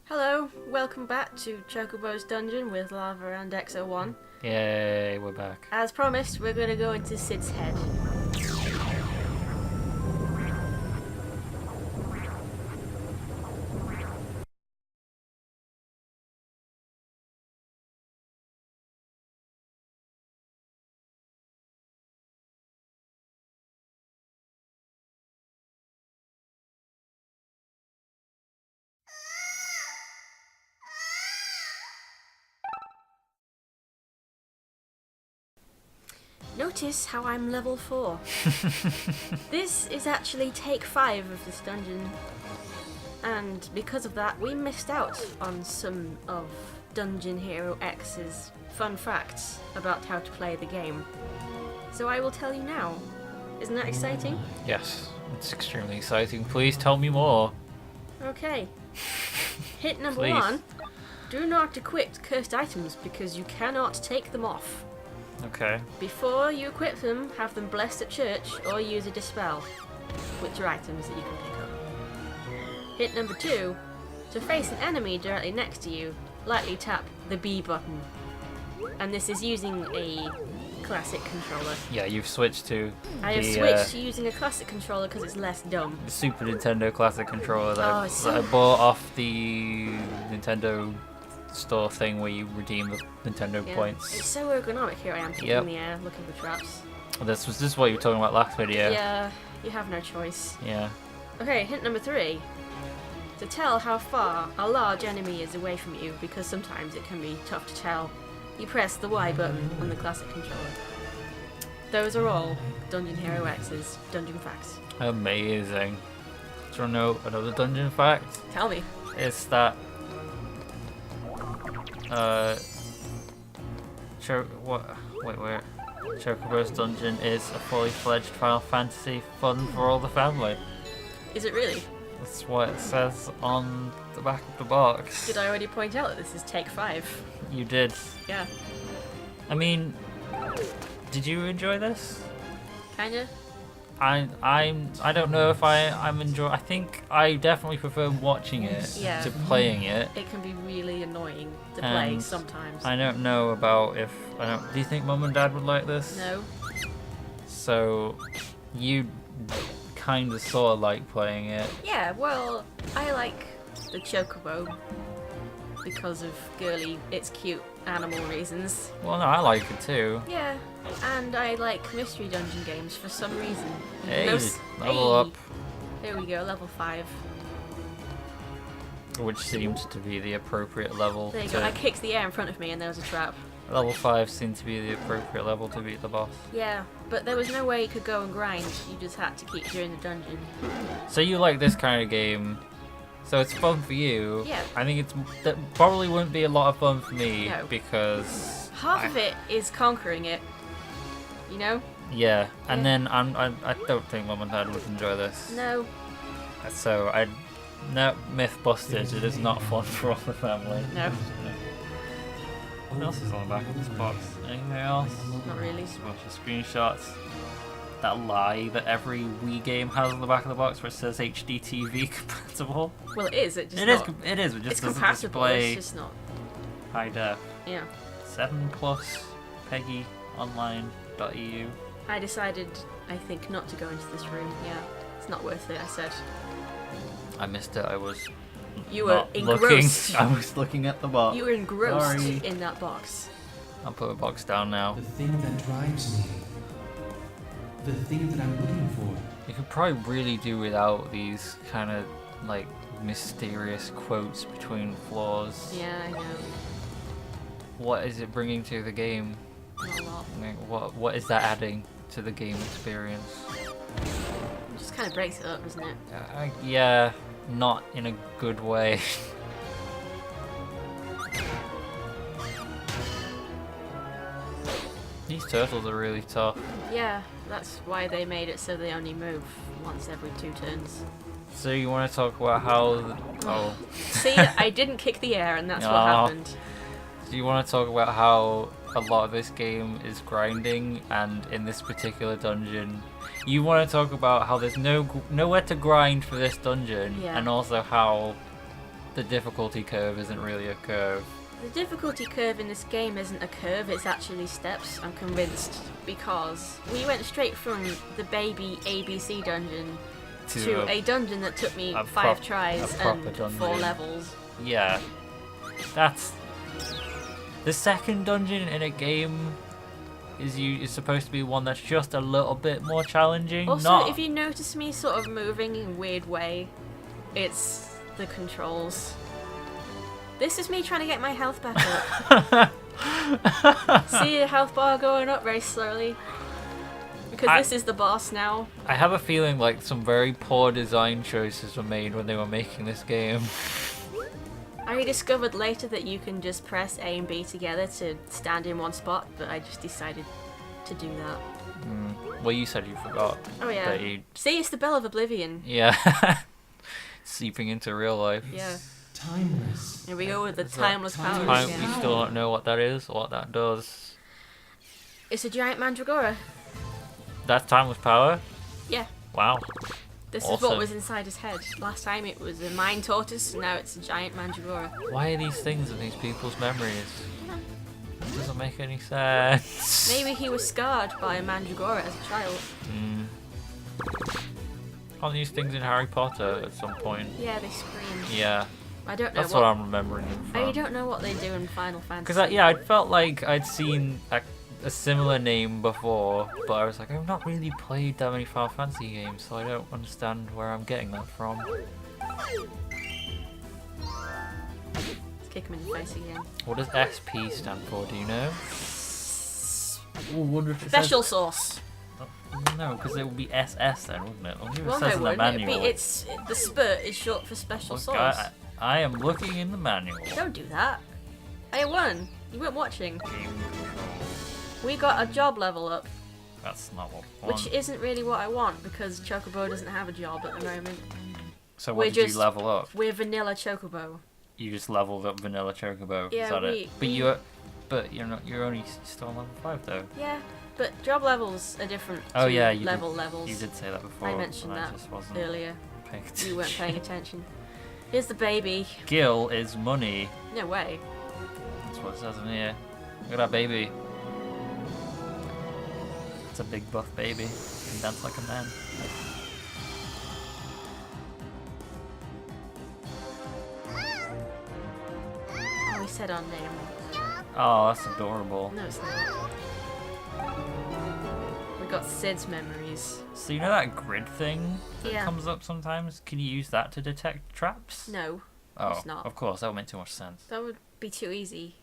Hello, welcome back to Chocobo's Dungeon with Lava and Exo1. Yay, we're back. As promised, we're going to go into Sid's head. Notice how I'm level 4. This is actually take 5 of this dungeon. And because of that, we missed out on some of Dungeon Hero X's fun facts about how to play the game. So I will tell you now. Isn't that exciting? Yes, it's extremely exciting. Please tell me more. Okay. Hit number Please. 1. Do not equip cursed items because you cannot take them off. Okay. Before you equip them, have them blessed at church or use a dispel, which are items that you can pick up. Hit number 2. To face an enemy directly next to you, lightly tap the B button. And this is using a classic controller. Yeah, you've switched to I have switched to using a classic controller because it's less dumb. the Super Nintendo Classic controller that, Oh, I, it's that I so- bought off the Nintendo store thing where you redeem the Nintendo Yeah. points. It's so ergonomic. Here I am kicking Yep. in the air, looking for traps. This is what you were talking about last video. Yeah, you have no choice. Yeah. Okay, hint number 3. To tell how far a large enemy is away from you, because sometimes it can be tough to tell, you press the Y button on the classic controller. Those are all Dungeon Hero X's dungeon facts. Amazing. Do you want to know another dungeon fact? Tell me. It's that wait, Chocobo's Dungeon is a fully fledged Final Fantasy fun for all the family. Is it really? That's what it says on the back of the box. Did I already point out that this is take 5? You did. Yeah, I mean, did you enjoy this? kinda. I don't know if I'm enjoying. I think I definitely prefer watching it Yeah. to playing it. It can be really annoying to play And sometimes. I don't know about if do you think Mum and Dad would like this? No? So you kind of sort of like playing it. Yeah, well, I like the Chocobo because of girly, it's cute animal reasons. Well, no, I like it too. Yeah, and I like mystery dungeon games for some reason. Hey, Those- level up. There we go, level 5. Which seems to be the appropriate level. There you go. I kicked the air in front of me and there was a trap. Level 5 seems to be the appropriate level to beat the boss. Yeah, but there was no way you could go and grind. You just had to keep doing the dungeon. So you like this kind of game, so it's fun for you. Yeah. I think that probably wouldn't be a lot of fun for me No. because Half of it is conquering it. You know? yeah, and Yeah. then I don't think Mum and Dad would enjoy this. No. So no, myth busted. It is not fun for all the family. No. What else is on the back of this box? Anything else? Not really. Just a bunch of screenshots. That lie that every Wii game has on the back of the box where it says HDTV compatible. Well, it is. It just It is. not, It is. It It's just doesn't compatible. display It's just not. high def. Yeah. 7+ PEGI-online.eu. I decided, I think, not to go into this room. Yeah. It's not worth it, I said. I missed it. I was. You were not engrossed. looking. I was looking at the box. You were engrossed Sorry. in that box. I'll put the box down now. The thing that drives me. The thing that I'm looking for. You could probably really do without these kind of like mysterious quotes between floors. Yeah, I know. What is it bringing to the game? Not a lot. Like, what is that adding to the game experience? It just kind of breaks it up, doesn't it? Yeah, not in a good way. These turtles are really tough. Yeah, that's why they made it so they only move once every 2 turns. So you want to talk about how? Oh, See, I didn't kick the air and that's what Aw. happened. do you want to talk about how a lot of this game is grinding, and in this particular dungeon, you want to talk about how there's nowhere to grind for this dungeon, Yeah. and also how the difficulty curve isn't really a curve. The difficulty curve in this game isn't a curve, it's actually steps, I'm convinced, because we went straight from the baby ABC dungeon to a dungeon that took me 5 tries and 4 levels. Yeah. That's... The second dungeon in a game is supposed to be one that's just a little bit more challenging. Also, if you notice me sort of moving in a weird way, it's the controls. This is me trying to get my health back up. See the health bar going up very slowly? Because this is the boss now. I have a feeling like some very poor design choices were made when they were making this game. I discovered later that you can just press A and B together to stand in one spot, but I just decided to do that. Well, you said you forgot. Oh yeah. That you... See, it's the Bell of Oblivion. Yeah. Seeping into real life. Yeah. Timeless. Here we go with the timeless power. We again. still don't know what that is, or what that does. It's a giant mandragora. That's timeless power? Yeah. Wow. This is Awesome. what was inside his head. Last time it was a mine tortoise, now it's a giant mandragora. Why are these things in these people's memories? It doesn't make any sense. Maybe he was scarred by a mandragora as a child. Aren't these things in Harry Potter at some point? Yeah, they scream. Yeah. I don't know That's what I'm remembering them from. I don't know what they do in Final Fantasy. Because I felt like I'd seen a similar name before, but I was like, I've not really played that many Final Fantasy games, so I don't understand where I'm getting that from. Let's kick him in the face again. What does SP stand for, do you know? Ooh, wonder if it Special sauce. No, because it would be SS then, wouldn't it? I wonder if Well, it says no, in the wouldn't it? manual. The spurt is short for special Look, sauce. I am looking in the manual. Don't do that. I won. You weren't watching. Game control. We got a job level up, That's not what I want. which isn't really what I want because Chocobo doesn't have a job at the moment. So we're what did just- you level up? We're vanilla Chocobo. You just leveled up vanilla chocobo. Yeah, Is that we- it? we- But you're not. You're only still on level 5 though. Yeah, but job levels are different Oh to yeah, you levels. You did say that before. I mentioned and that I just wasn't earlier. paying attention. You weren't paying attention. Here's the baby. Gil is money. No way. That's what it says in here. Look at that baby. It's a big buff baby. He can dance like a man. Oh, we said our name. Oh, that's adorable. No, it's not. We got Sid's memories. So you know that grid thing that Yeah. comes up sometimes? Can you use that to detect traps? No, Oh, it's not. of course. That would make too much sense. that would be too easy.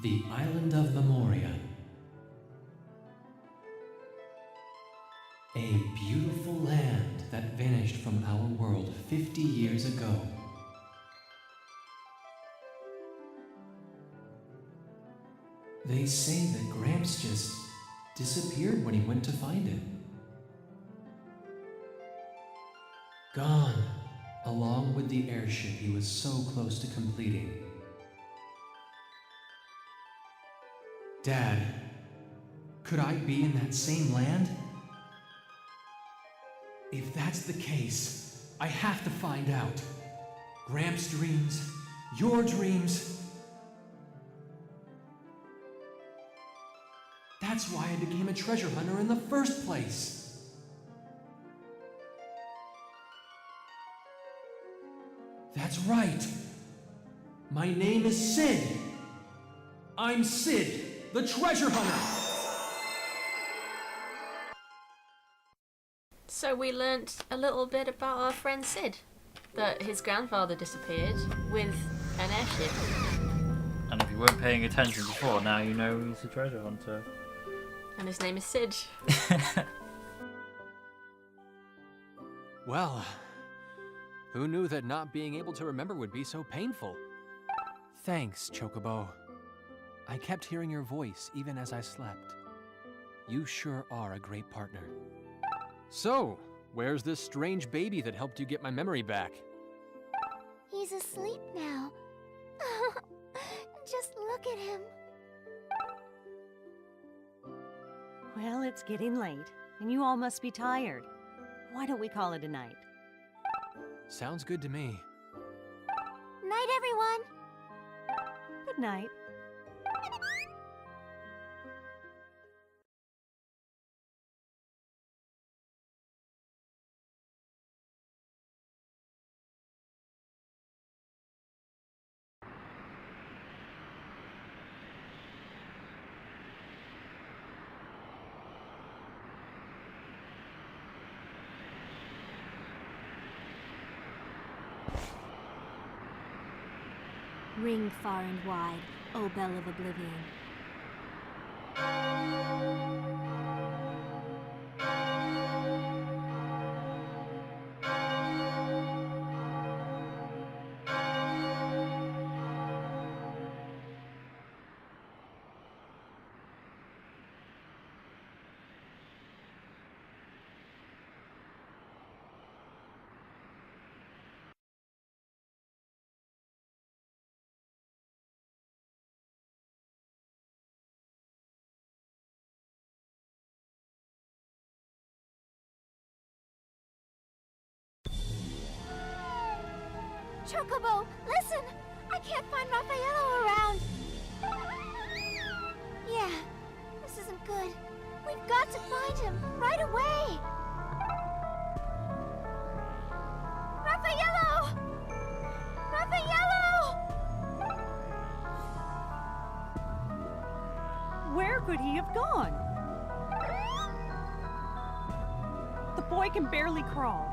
The island of Memoria. A beautiful land that vanished from our world 50 years ago. They say that Gramps just disappeared when he went to find it. Gone, along with the airship he was so close to completing. Dad, could I be in that same land? If that's the case, I have to find out. Gramps' dreams, your dreams. That's why I became a treasure hunter in the first place. That's right. My name is Sid. I'm Sid, the treasure hunter. So we learnt a little bit about our friend Sid. That his grandfather disappeared with an airship. And if you weren't paying attention before, now you know he's a treasure hunter. And his name is Sid. Well, who knew that not being able to remember would be so painful? Thanks, Chocobo. I kept hearing your voice even as I slept. You sure are a great partner. So, where's this strange baby that helped you get my memory back? He's asleep now. Just look at him. Well, it's getting late. and you all must be tired. Why don't we call it a night? Sounds good to me. Night, everyone. Good night. Ring far and wide, O bell of oblivion. Chocobo, listen! I can't find Raffaello around! Yeah, this isn't good. We've got to find him, right away! Raffaello! Raffaello! Where could he have gone? The boy can barely crawl.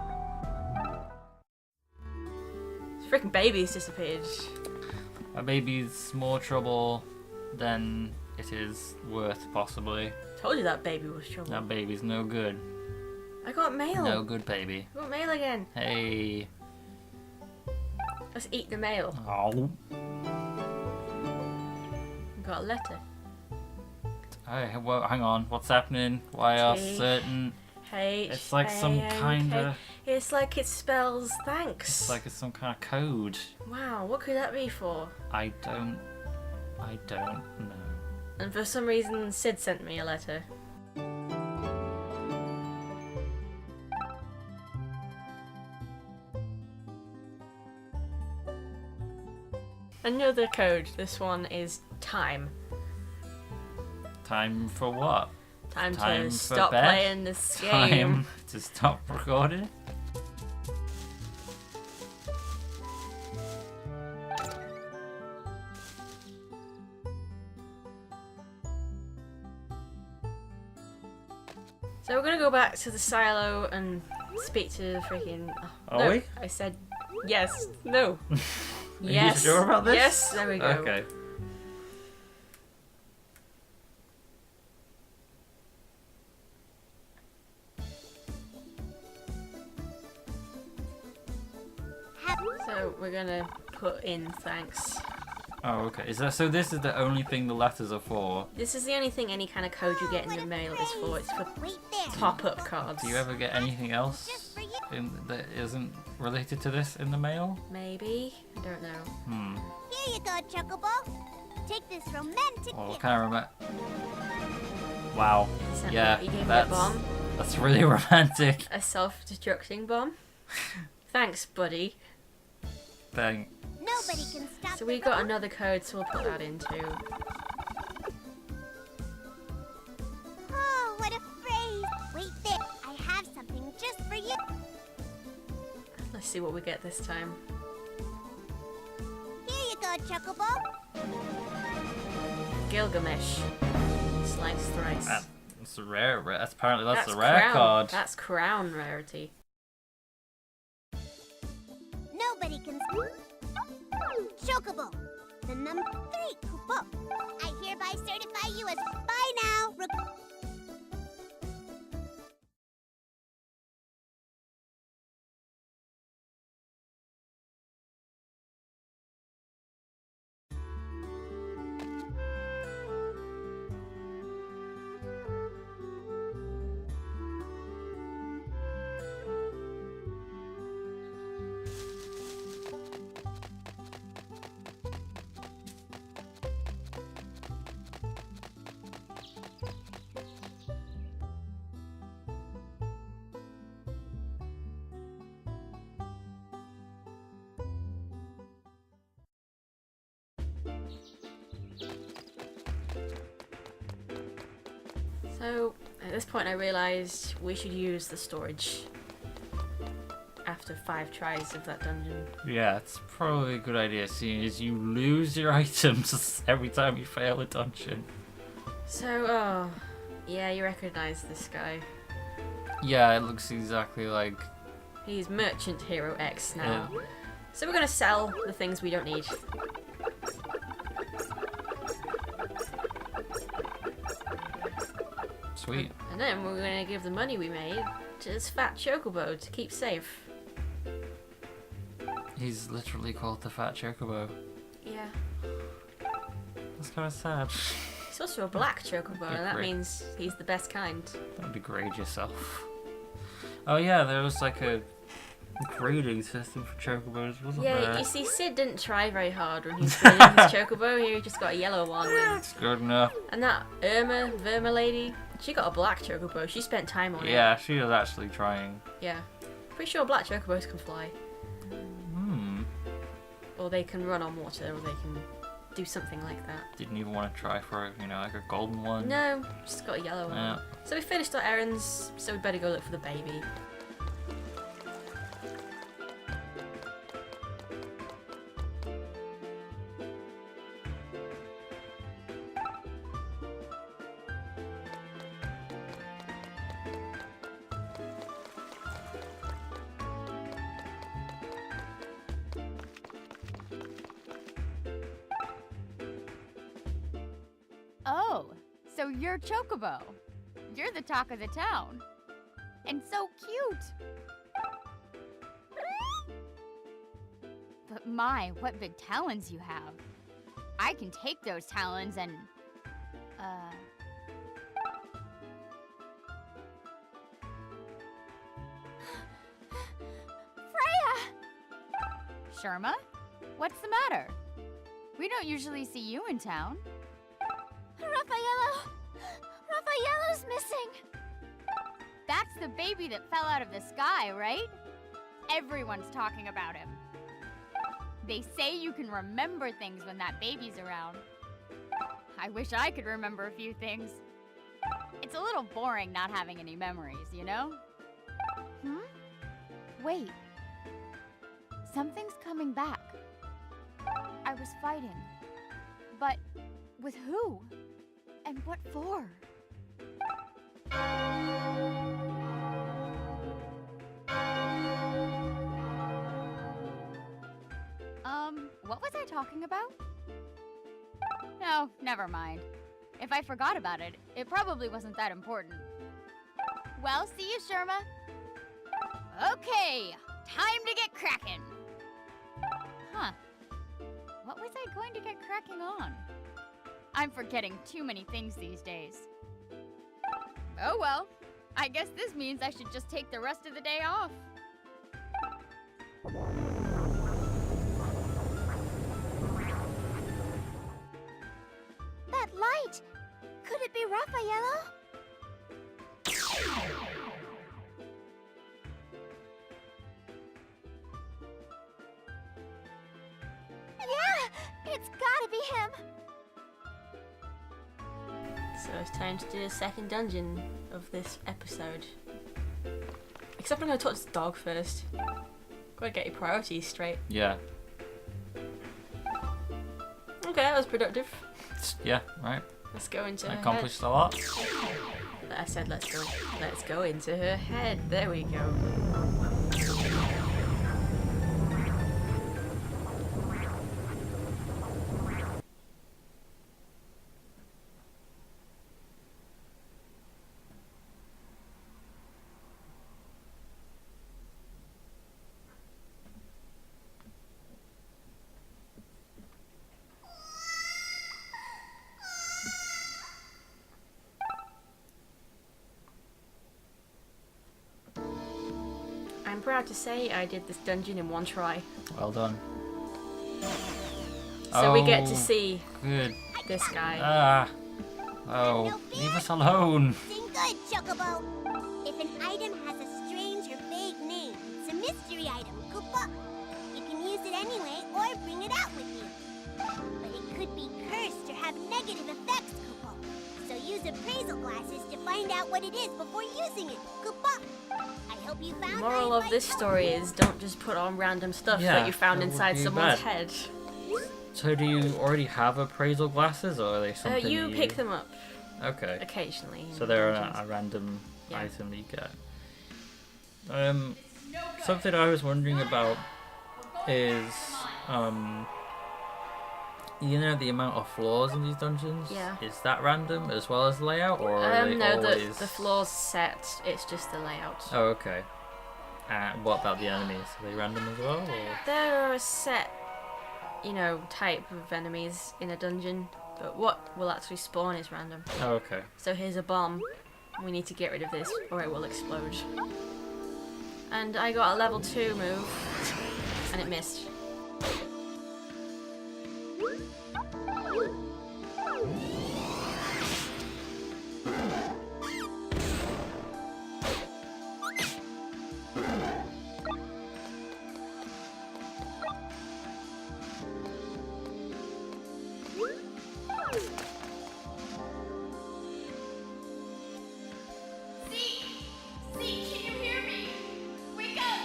Freaking baby's disappeared. A baby's more trouble than it is worth, possibly. Told you that baby was trouble. That baby's no good. I got mail. No good baby. I got mail again. Hey. Let's eat the mail. Oh. Got a letter. Hey, well, hang on. What's happening? Why are T. certain... H. It's like some A, N, kind K. of... It's like it spells thanks. It's like it's some kind of code. Wow, what could that be for? I don't know. And for some reason, Sid sent me a letter. Another code. This one is time. Time for what? Time Time to for stop bed? playing this game. Time to stop recording? So we're gonna go back to the silo and speak to the freaking. Are no, we? I said yes. No. Are Yes. you sure about this? Yes. There we go. Okay. So we're gonna put in thanks. Oh, okay. Is that so? This is the only thing the letters are for. This is the only thing any kind of code you get in the mail is for. It's for Wait there. pop-up cards. Do you ever get anything else that isn't related to this in the mail? Maybe? I don't know. Here you go, Chocobo. Take this romantic Oh, gift. can I remember? Wow. Sent Yeah, me, he gave me a that's bomb. that's really romantic. A self-destructing bomb. Thanks, buddy. Thank. Nobody can stop So the we got boat. another code, so we'll put that in too. Oh, what a phrase. Wait there. I have something just for you. Let's see what we get this time. Here you go, Chocobo. Gilgamesh. Slice thrice. That's a rare. That's apparently that's a rare crown. card. That's crown rarity. Nobody can. Chocobo, the number 3 Kupo. I hereby certify you as by now. So, at this point I realised we should use the storage after 5 tries of that dungeon. Yeah, it's probably a good idea, seeing as you lose your items every time you fail a dungeon. So, oh, yeah, you recognise this guy. Yeah, it looks exactly like... He's Merchant Hero X now. So we're gonna sell the things we don't need. Sweet. And then we're gonna give the money we made to this fat chocobo to keep safe. He's literally called the Fat Chocobo. Yeah. That's kind of sad. He's also a black chocobo, and that Great. means he's the best kind. Don't degrade yourself. Oh yeah, there was like a grading system for chocobos, wasn't Yeah, there? you see, Sid didn't try very hard when he was building his chocobo. He just got a yellow one. It's good enough. And that Verma lady, she got a black chocobo. She spent time on it. Yeah, she was actually trying. Yeah. Pretty sure black chocobos can fly. Or they can run on water, or they can do something like that. Didn't even want to try for, you know, like a golden one. No, just got a yellow one. Yeah. So we finished our errands, so we better go look for the baby. Oh, so you're Chocobo. You're the talk of the town. And so cute. But my, what big talons you have. I can take those talons and, Freya! Sherma? What's the matter? We don't usually see you in town. Raffaello's missing! That's the baby that fell out of the sky, right? Everyone's talking about him. They say you can remember things when that baby's around. I wish I could remember a few things. It's a little boring not having any memories, you know? Wait. Something's coming back. I was fighting. But with who? And what for? What was I talking about? No, never mind. If I forgot about it, it probably wasn't that important. Well, see you, Sherma. Okay, time to get cracking. Huh. What was I going to get cracking on? I'm forgetting too many things these days. Oh well, I guess this means I should just take the rest of the day off. That light! Could it be Raffaello? Yeah! It's gotta be him! So it's time to do the second dungeon of this episode. Except I'm gonna talk to the dog first. Gotta get your priorities straight. Yeah. Okay, that was productive. Yeah, right. Let's go into her Accomplished a lot. head. I said let's go. Let's go into her head. There we go. I'm proud to say I did this dungeon in one try. Well done. So we get to Oh, see Good. this guy. Ah. Oh, leave us alone. Sing good, Chocobo! If an item has a strange or vague name, it's a mystery item, Koopa. You can use it anyway or bring it out with you. But it could be have negative effects, Kupo. So use appraisal glasses to find out what it is before using it. Kupo. I hope you found Moral my of this advice story is don't just put on random stuff Yeah, that you found that would inside be someone's bad. head. So do you already have appraisal glasses, or are they something You pick them up Okay. occasionally. in So they're dungeons. a random Yeah. item that you get. Something I was wondering about is, you know, the amount of floors in these dungeons? Yeah. Is that random as well as layout, or are they No, always... the floor's set. It's just the layout. Oh, okay. What about the enemies? Are they random as well, or...? There are a set, type of enemies in a dungeon, but what will actually spawn is random. Oh, okay. So here's a bomb. We need to get rid of this, or it will explode. And I got a level 2 move, and it missed. See, can you hear me? Wake up!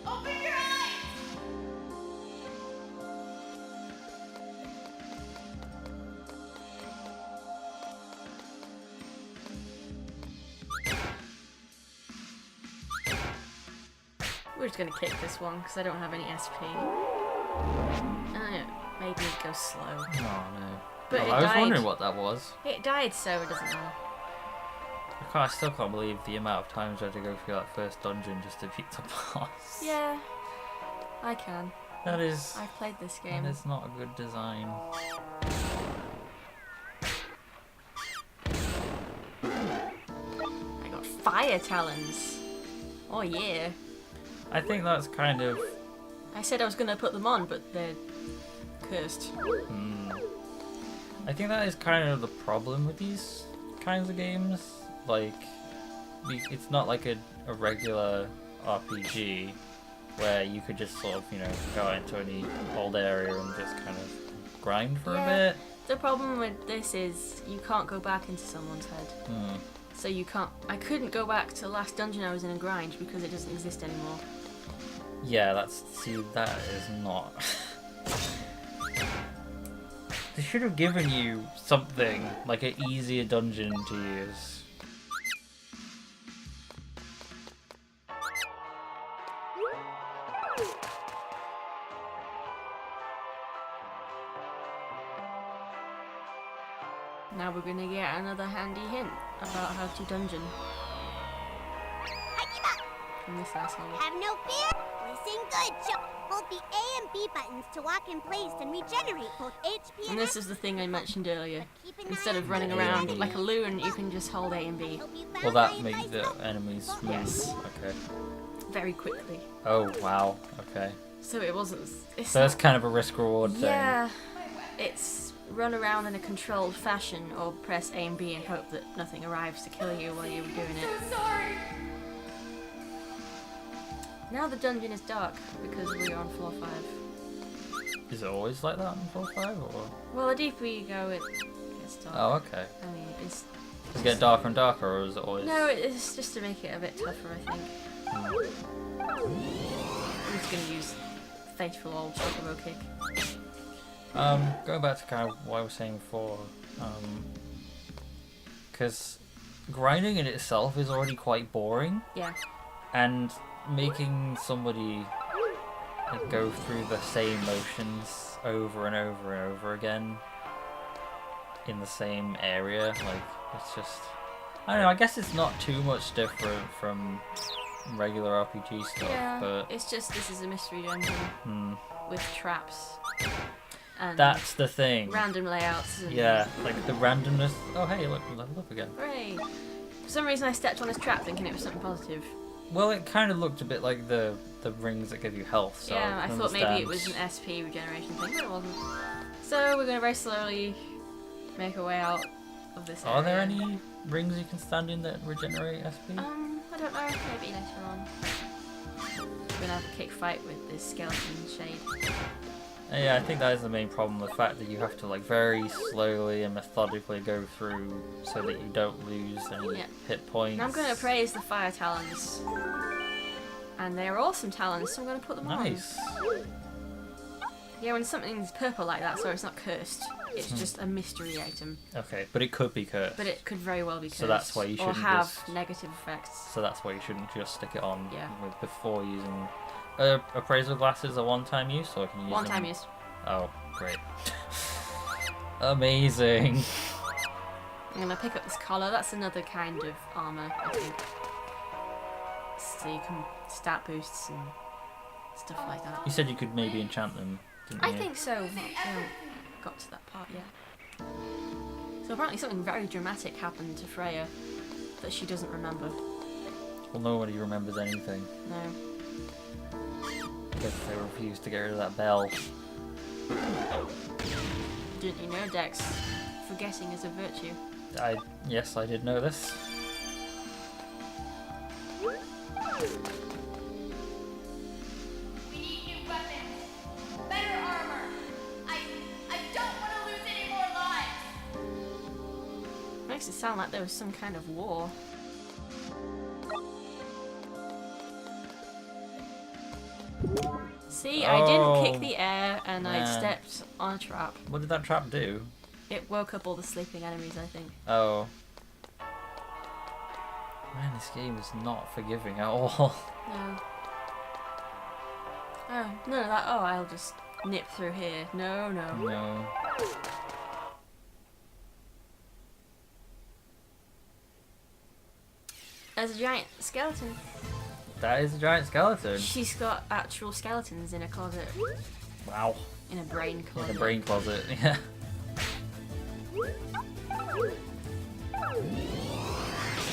Open your eyes! We're just gonna kick this one, because I don't have any SP. Maybe it goes slow. Oh, no. But Oh, it I was died. wondering what that was. It died, so it doesn't matter. I still can't believe the amount of times I had to go through that first dungeon just to beat the boss. Yeah, I can. That is... I've played this game. That is not a good design. I got fire talons. Oh yeah. I think that's kind of... I said I was gonna put them on, but they're cursed. I think that is kind of the problem with these kinds of games. Like, it's not like a regular RPG where you could just sort of, go out into any old area and just kind of grind for a bit. The problem with this is you can't go back into someone's head. So you can't. I couldn't go back to the last dungeon I was in and grind because it doesn't exist anymore. Yeah, that is not... They should have given you something, like an easier dungeon to use. Now we're gonna get another handy hint about how to dungeon from this asshole. Have no fear. Listen good, Cho. Hold the A and B buttons to lock in place and regenerate both HP And this is the thing I mentioned earlier. Keep an Instead eye of on running the around enemy. like a loon, you can just hold A and B Hope you Will found that my make advice the helpful. enemies move? Yes. Okay. very quickly. Oh, wow. Okay. So it wasn't. It's So that's not- kind of a risk-reward thing. Yeah, it's run around in a controlled fashion or press A and B and hope that nothing arrives to kill you while you're doing it. So sorry. Now the dungeon is dark because we're on floor 5. Is it always like that on 4-5, or...? Well, the deeper you go, it gets dark. Oh, okay. I mean, it's... Does it get darker and darker, or is it always... No, it's just to make it a bit tougher, I think. I'm just gonna use faithful old Chocobo Kick. Going back to kind of what I was saying before, because grinding in itself is already quite boring, Yeah. and making somebody go through the same motions over and over and over again in the same area, like, it's just... I don't know, I guess it's not too much different from regular RPG stuff, Yeah, but... it's just this is a mystery dungeon with traps. And That's the thing. random layouts. And Yeah, like the randomness... Oh hey, look, we leveled up again. Hooray. For some reason I stepped on this trap thinking it was something positive. Well, it kind of looked a bit like the rings that give you health, so yeah, I can thought maybe it understand. was an SP regeneration thing, but it wasn't. So we're going to very slowly make our way out of this area. Are there any rings you can stand in that regenerate SP? I don't know, maybe later on. We're going to have a kick fight with this skeleton shade. Yeah, I think that is the main problem, the fact that you have to like very slowly and methodically go through so that you don't lose any hit points. And I'm going to praise the fire talons. And they're awesome talons, so I'm going to put them Nice. on. Yeah, when something's purple like that, so it's not cursed. It's just a mystery item. Okay, but it could be cursed. But it could very well be cursed. So that's why you or shouldn't have just... negative effects. So that's why you shouldn't just stick it on Yeah. before using... appraisal glasses are one-time use, or can you use One-time them? use. Oh, great. Amazing. I'm going to pick up this collar. That's another kind of armour, I think. So you can stat boosts and stuff like that. You said you could maybe enchant them, didn't you? I think so. Well, we haven't got to that part yet. So apparently something very dramatic happened to Freya that she doesn't remember. Well, nobody remembers anything. No. I guess they refused to get rid of that bell. Didn't you know, Dex? Forgetting is a virtue. Yes, I did know this. We need new weapons. Better armor. I don't want to lose any more lives. Makes it sound like there was some kind of war. See, I didn't kick the air and I man. stepped on a trap. What did that trap do? It woke up all the sleeping enemies, I think. Oh. Man, this game is not forgiving at all. No. Oh, none of that. Oh, I'll just nip through here. No, no. No. There's a giant skeleton. That is a giant skeleton. She's got actual skeletons in a closet. Wow. In a brain closet. In a brain closet, yeah.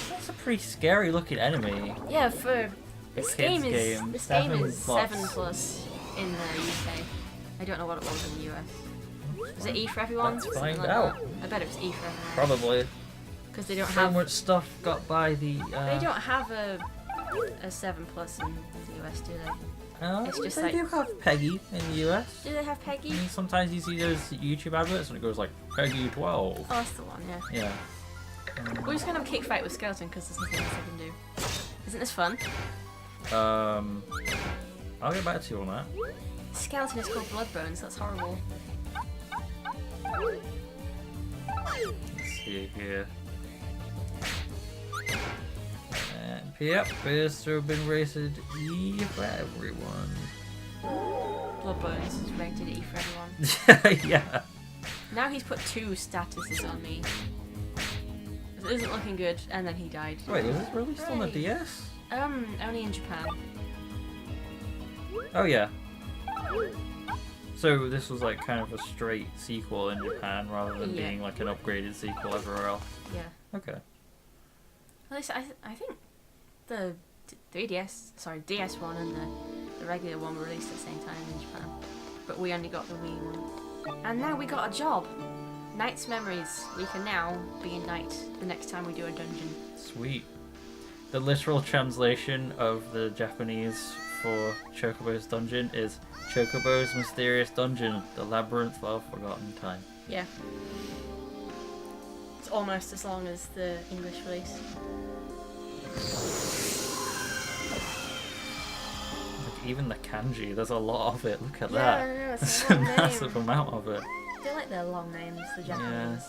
That's a pretty scary looking enemy. Yeah, for This game kid's is game, this game 7+. is 7+ in the UK. I don't know what it was in the US. Was it E for everyone? Let's Something find like out. that? I bet it was E for everyone. Probably. Because they don't So have much stuff got by the. they don't have a 7+ in the US, do they? It's just they like- do have Peggy in the US. Do they have Peggy? I mean, sometimes you see those YouTube adverts and it goes like Peggy 12. Oh, that's the one. Yeah. Yeah. We're just gonna have a kick fight with skeleton because there's nothing else I can do. Isn't this fun? I'll get back to you on that. Skeleton is called Bloodbones. That's horrible. Let's see here. Yep, appears to have been rated E for everyone. Bloodbones is rated E for everyone. Yeah. Now he's put 2 statuses on me. It isn't looking good, and then he died. Wait, was this released on the Right. DS? Only in Japan. Oh yeah. So this was like kind of a straight sequel in Japan rather than Yeah. being like an upgraded sequel everywhere else. Yeah. Okay. At least I think the DS one and the regular one were released at the same time in Japan. But we only got the Wii one. And now we got a job. Knight's Memories. We can now be a knight the next time we do a dungeon. Sweet. The literal translation of the Japanese for Chocobo's Dungeon is Chocobo's Mysterious Dungeon, the Labyrinth of Forgotten Time. Yeah. It's almost as long as the English release. Like, even the kanji, there's a lot of it. Look at Yeah, that. I know, it's There's a a long name. massive amount of it. They like their long names, the Japanese.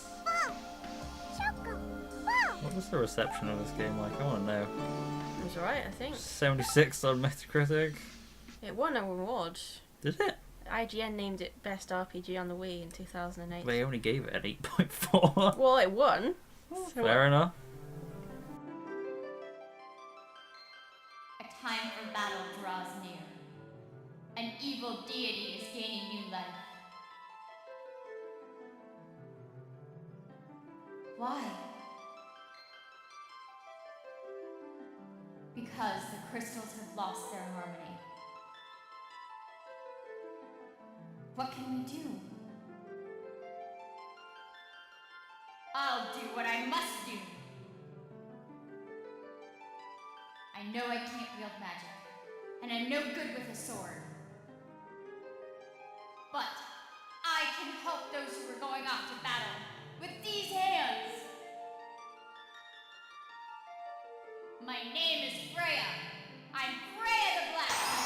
What was the reception of this game like? I want to know. It was alright, I think. 76 on Metacritic. It won an award. Did it? IGN named it Best RPG on the Wii in 2008. They only gave it an 8.4. Well, it won. So Fair enough. A time for battle draws near. An evil deity is gaining new life. Why? Because the crystals have lost their harmony. What can we do? I'll do what I must do. I know I can't wield magic, and I'm no good with a sword. But I can help those who are going off to battle with these hands. My name is Freya. I'm Freya the Blacksmith.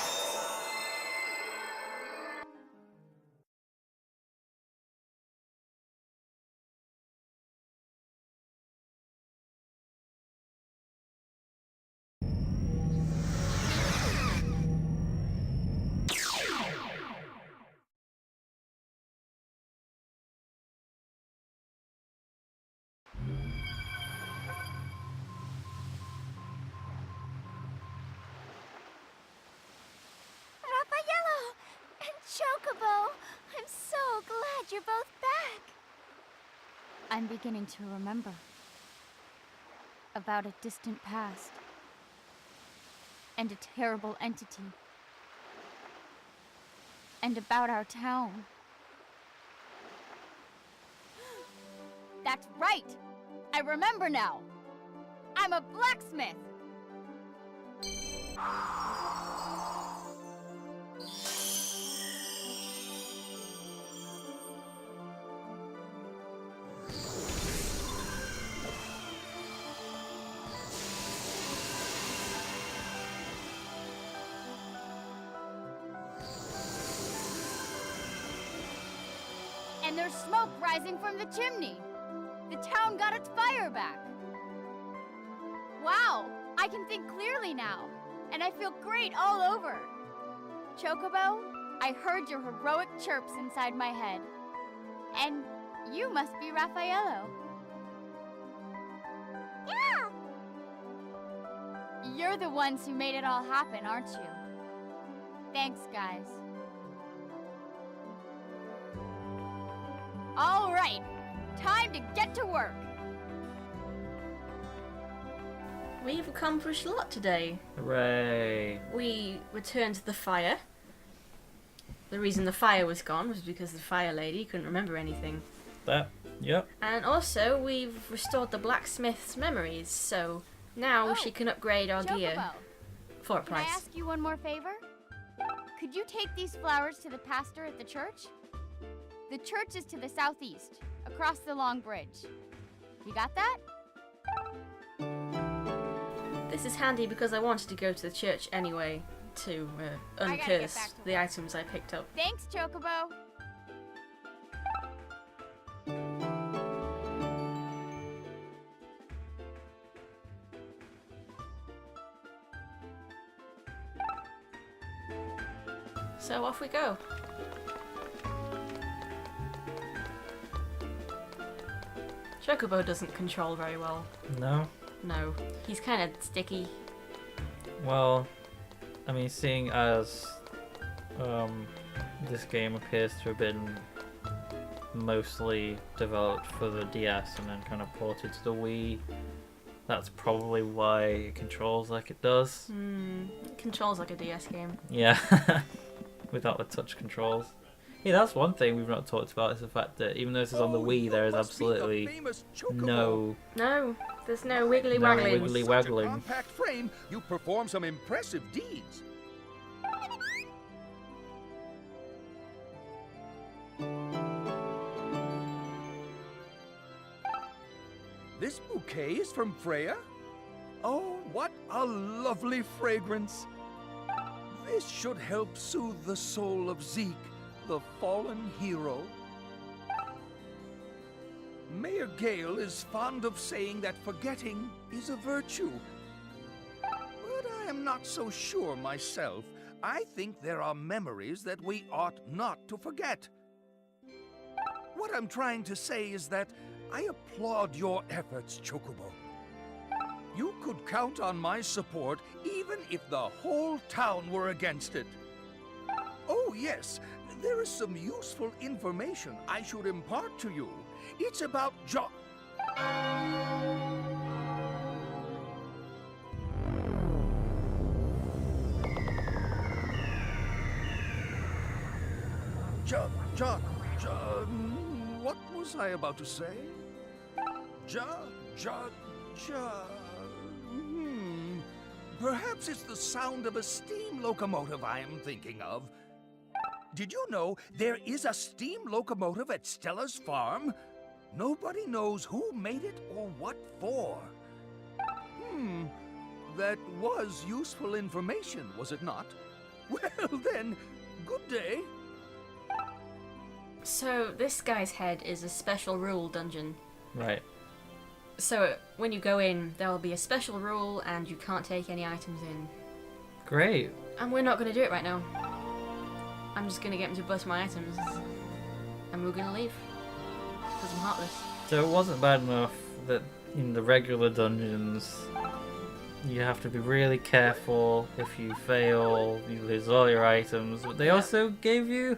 Raffaello and Chocobo, I'm so glad you're both back. I'm beginning to remember. About a distant past. And a terrible entity. And about our town. That's right! I remember now! I'm a blacksmith! And there's smoke rising from the chimney. The town got its fire back. Wow, I can think clearly now, and I feel great all over. Chocobo, I heard your heroic chirps inside my head. And you must be Raffaello. Yeah! You're the ones who made it all happen, aren't you? Thanks, guys. All right, time to get to work. We've accomplished a lot today. Hooray! We returned the fire. The reason the fire was gone was because the fire lady couldn't remember anything. Yep. And also, we've restored the blacksmith's memories, so now Oh, she can upgrade our gear Chocobo, for a can I price. ask you one more favor? Could you take these flowers to the pastor at the church? The church is to the southeast, across the long bridge. You got that? This is handy because I wanted to go to the church anyway to I gotta get uncurse back to the work. items I picked up. Thanks, Chocobo. So off we go. Chocobo doesn't control very well. No? No, he's kind of sticky. Well, I mean, seeing as this game appears to have been mostly developed for the DS and then kind of ported to the Wii, that's probably why it controls like it does. It controls like a DS game. Yeah, without the touch controls. Yeah, that's one thing we've not talked about, is the fact that even though this is on the Wii, there is absolutely no There's no wiggly No waggling. wiggly Such a waggling. compact frame, you perform some impressive deeds. This bouquet is from Freya? Oh, what a lovely fragrance! This should help soothe the soul of Zeke, the fallen hero. Mayor Gale is fond of saying that forgetting is a virtue. But I am not so sure myself. I think there are memories that we ought not to forget. What I'm trying to say is that I applaud your efforts, Chocobo. You could count on my support even if the whole town were against it. Oh, yes, there is some useful information I should impart to you. It's about what was I about to say? Perhaps it's the sound of a steam locomotive I am thinking of. Did you know there is a steam locomotive at Stella's farm? Nobody knows who made it or what for. That was useful information, was it not? Well then, good day. So this guy's head is a special rule dungeon. Right. So when you go in, there will be a special rule and you can't take any items in. Great. And we're not going to do it right now. I'm just going to get him to bust my items. And we're going to leave. Because I'm heartless. So it wasn't bad enough that in the regular dungeons you have to be really careful. If you fail, you lose all your items. But they also gave you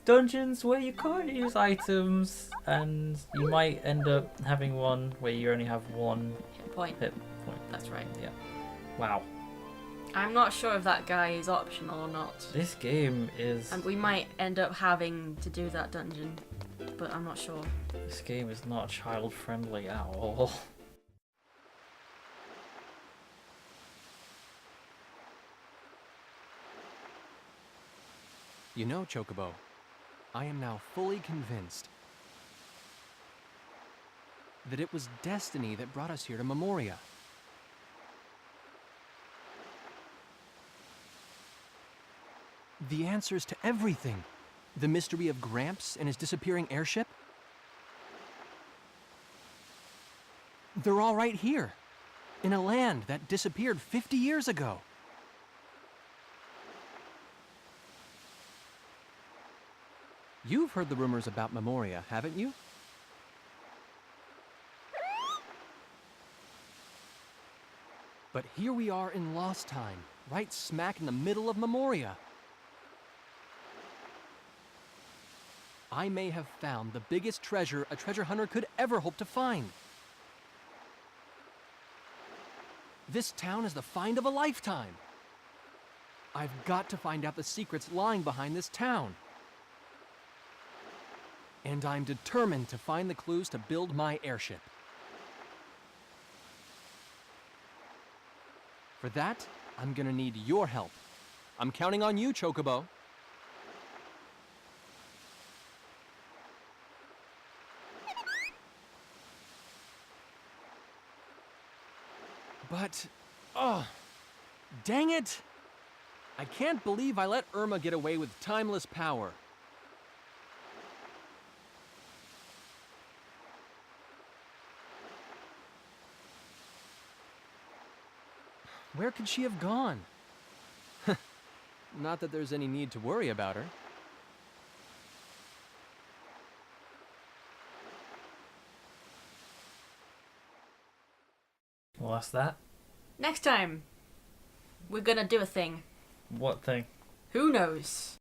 dungeons where you can't use items, and you might end up having one where you only have one Hit point. hit point. That's right. Yeah. Wow. I'm not sure if that guy is optional or not. This game is... And we might end up having to do that dungeon. But I'm not sure. This game is not child friendly at all. You know, Chocobo, I am now fully convinced that it was destiny that brought us here to Memoria. The answers to everything. The mystery of Gramps and his disappearing airship. They're all right here, in a land that disappeared 50 years ago. You've heard the rumors about Memoria, haven't you? But here we are in Lost Time, right smack in the middle of Memoria. I may have found the biggest treasure a treasure hunter could ever hope to find. This town is the find of a lifetime. I've got to find out the secrets lying behind this town. And I'm determined to find the clues to build my airship. For that, I'm gonna need your help. I'm counting on you, Chocobo. But, dang it! I can't believe I let Irma get away with timeless power. Where could she have gone? Not that there's any need to worry about her. Well, that's that. Next time, we're gonna do a thing. What thing? Who knows?